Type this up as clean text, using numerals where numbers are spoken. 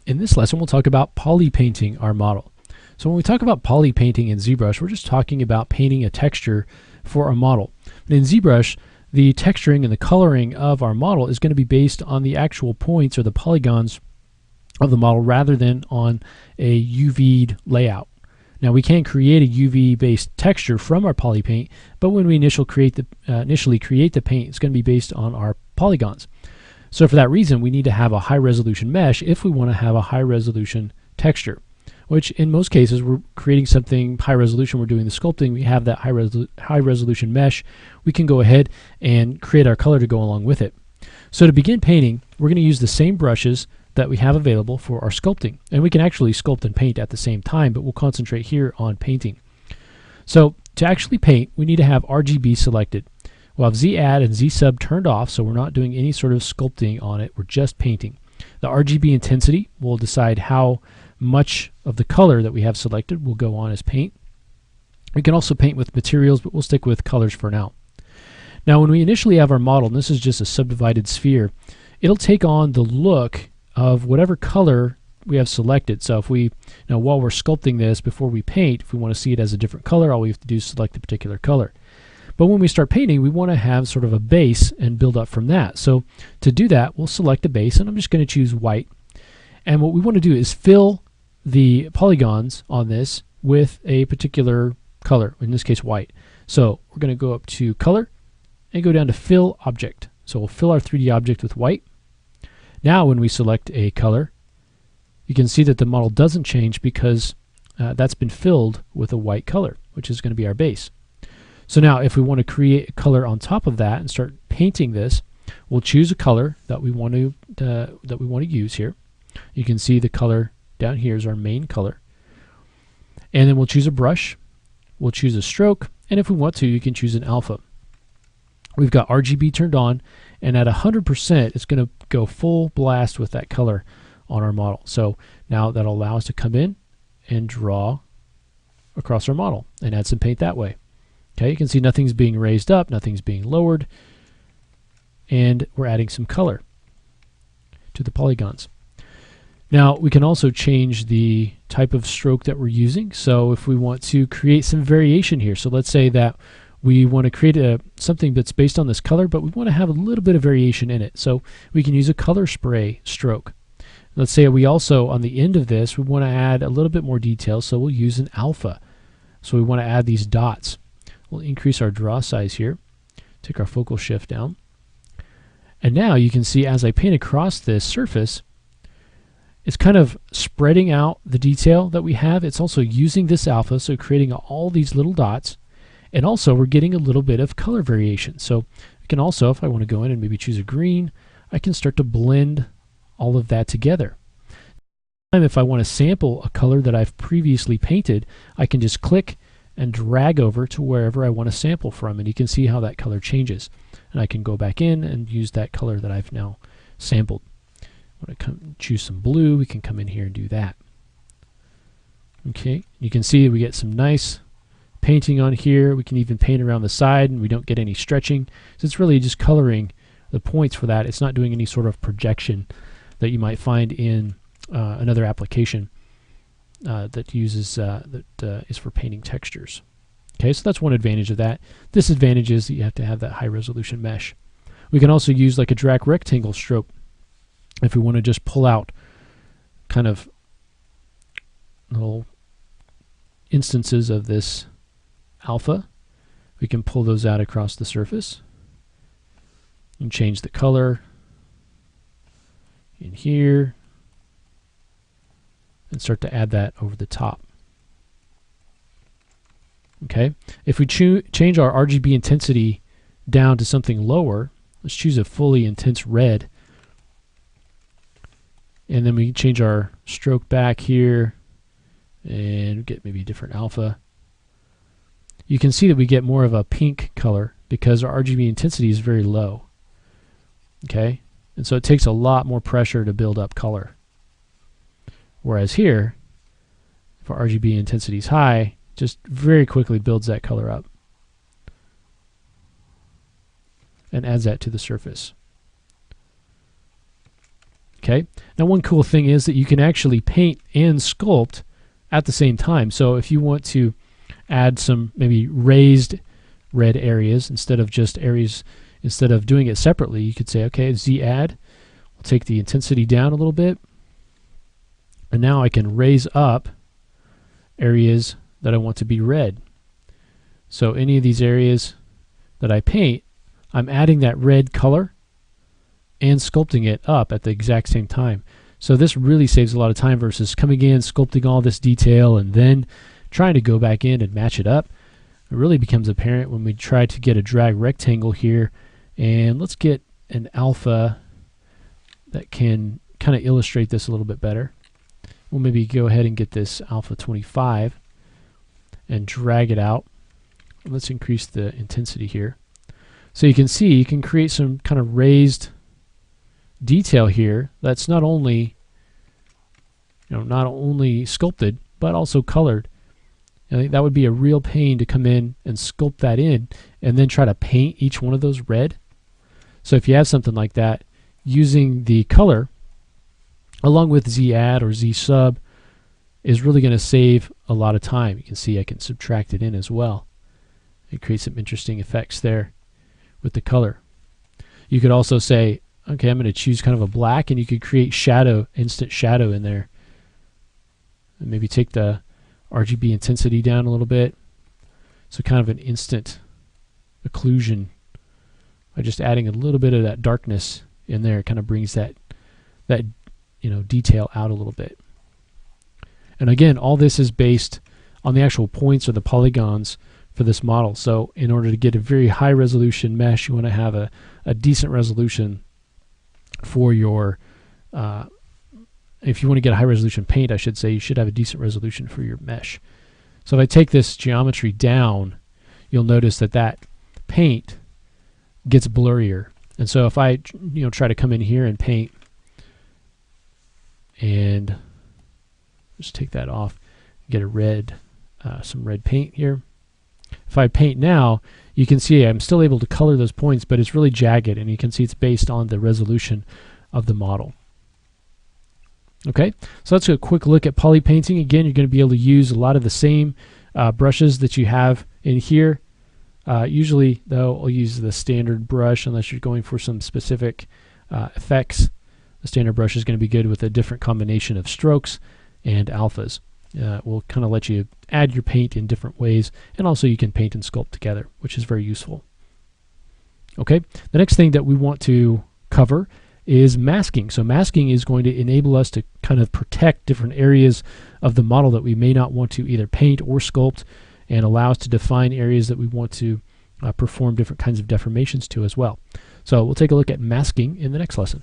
In this lesson, we'll talk about polypainting our model. So when we talk about polypainting in ZBrush, we're just talking about painting a texture for a model. But in ZBrush, the texturing and the coloring of our model is going to be based on the actual points or the polygons of the model rather than on a UV'd layout. Now we can create a UV-based texture from our polypaint, but when we initially create the paint, it's going to be based on our polygons. So for that reason, we need to have a high-resolution mesh if we want to have a high-resolution texture, which in most cases we're creating something high-resolution, we're doing the sculpting, we have that high-resolution mesh, we can go ahead and create our color to go along with it. So to begin painting, we're going to use the same brushes that we have available for our sculpting. And we can actually sculpt and paint at the same time, but we'll concentrate here on painting. So to actually paint, we need to have RGB selected. We'll have Z-Add and Z-Sub turned off, so we're not doing any sort of sculpting on it, we're just painting. The RGB intensity will decide how much of the color that we have selected will go on as paint. We can also paint with materials, but we'll stick with colors for now. Now when we initially have our model, and this is just a subdivided sphere, it'll take on the look of whatever color we have selected. So if we, now while we're sculpting this, before we paint, if we want to see it as a different color, all we have to do is select a particular color. But when we start painting, we want to have sort of a base and build up from that. So to do that, we'll select a base, and I'm just going to choose white. And what we want to do is fill the polygons on this with a particular color, in this case white. So we're going to go up to color and go down to fill object. So we'll fill our 3D object with white. Now when we select a color, you can see that the model doesn't change because that's been filled with a white color, which is going to be our base. So now if we want to create a color on top of that and start painting this, we'll choose a color that we want to use here. You can see the color down here is our main color. And then we'll choose a brush, we'll choose a stroke, and if we want to, you can choose an alpha. We've got RGB turned on, and at 100% it's going to go full blast with that color on our model. So now that'll allow us to come in and draw across our model and add some paint that way. Okay, you can see nothing's being raised up, nothing's being lowered, and we're adding some color to the polygons. Now we can also change the type of stroke that we're using. So if we want to create some variation here, so let's say that we want to create something that's based on this color, but we want to have a little bit of variation in it. So we can use a color spray stroke. Let's say we also, on the end of this, we want to add a little bit more detail, so we'll use an alpha. So we want to add these dots. We'll increase our draw size here, take our focal shift down. And now you can see as I paint across this surface, it's kind of spreading out the detail that we have. It's also using this alpha, so creating all these little dots. And also we're getting a little bit of color variation. So I can also, if I want to go in and maybe choose a green, I can start to blend all of that together. If I want to sample a color that I've previously painted, I can just click and drag over to wherever I want to sample from, and you can see how that color changes. And I can go back in and use that color that I've now sampled. I want to choose some blue, we can come in here and do that. Okay, you can see we get some nice painting on here. We can even paint around the side and we don't get any stretching. So it's really just coloring the points for that. It's not doing any sort of projection that you might find in another application that uses is for painting textures. Okay, so that's one advantage of that. Disadvantage is that you have to have that high resolution mesh. We can also use like a drag rectangle stroke if we want to just pull out kind of little instances of this alpha. We can pull those out across the surface and change the color in here and start to add that over the top. Okay, if we change our RGB intensity down to something lower, let's choose a fully intense red, and then we change our stroke back here and get maybe a different alpha. You can see that we get more of a pink color because our RGB intensity is very low. Okay, and so it takes a lot more pressure to build up color. Whereas here, if our RGB intensity is high, just very quickly builds that color up and adds that to the surface. Okay. Now one cool thing is that you can actually paint and sculpt at the same time. So if you want to add some maybe raised red areas instead of doing it separately, you could say, okay, Z add. We'll take the intensity down a little bit. And now I can raise up areas that I want to be red. So any of these areas that I paint, I'm adding that red color and sculpting it up at the exact same time. So this really saves a lot of time versus coming in, sculpting all this detail, and then trying to go back in and match it up. It really becomes apparent when we try to get a drag rectangle here. And let's get an alpha that can kind of illustrate this a little bit better. We'll maybe go ahead and get this alpha 25 and drag it out. Let's increase the intensity here. So you can see you can create some kind of raised detail here that's not only sculpted but also colored. I think that would be a real pain to come in and sculpt that in and then try to paint each one of those red. So if you have something like that, using the color along with Z add or Z sub is really going to save a lot of time. You can see I can subtract it in as well. It creates some interesting effects there with the color. You could also say, okay, I'm going to choose kind of a black, and you could create shadow, instant shadow in there. And maybe take the RGB intensity down a little bit. So kind of an instant occlusion by just adding a little bit of that darkness in there. It kind of brings that detail out a little bit. And again, all this is based on the actual points or the polygons for this model. So in order to get a very high resolution mesh, you want to have a decent resolution for your if you want to get a high resolution paint, I should say, you should have a decent resolution for your mesh. So if I take this geometry down, you'll notice that that paint gets blurrier. And so if I try to come in here and paint and just take that off, get a red, some red paint here. If I paint now, you can see I'm still able to color those points, but it's really jagged, and you can see it's based on the resolution of the model. Okay, so that's a quick look at poly painting. Again, you're going to be able to use a lot of the same brushes that you have in here. Usually, though, I'll use the standard brush unless you're going for some specific effects. The standard brush is going to be good with a different combination of strokes and alphas. Will kind of let you add your paint in different ways, and also you can paint and sculpt together, which is very useful. Okay, the next thing that we want to cover is masking. So masking is going to enable us to kind of protect different areas of the model that we may not want to either paint or sculpt, and allow us to define areas that we want to perform different kinds of deformations to as well. So we'll take a look at masking in the next lesson.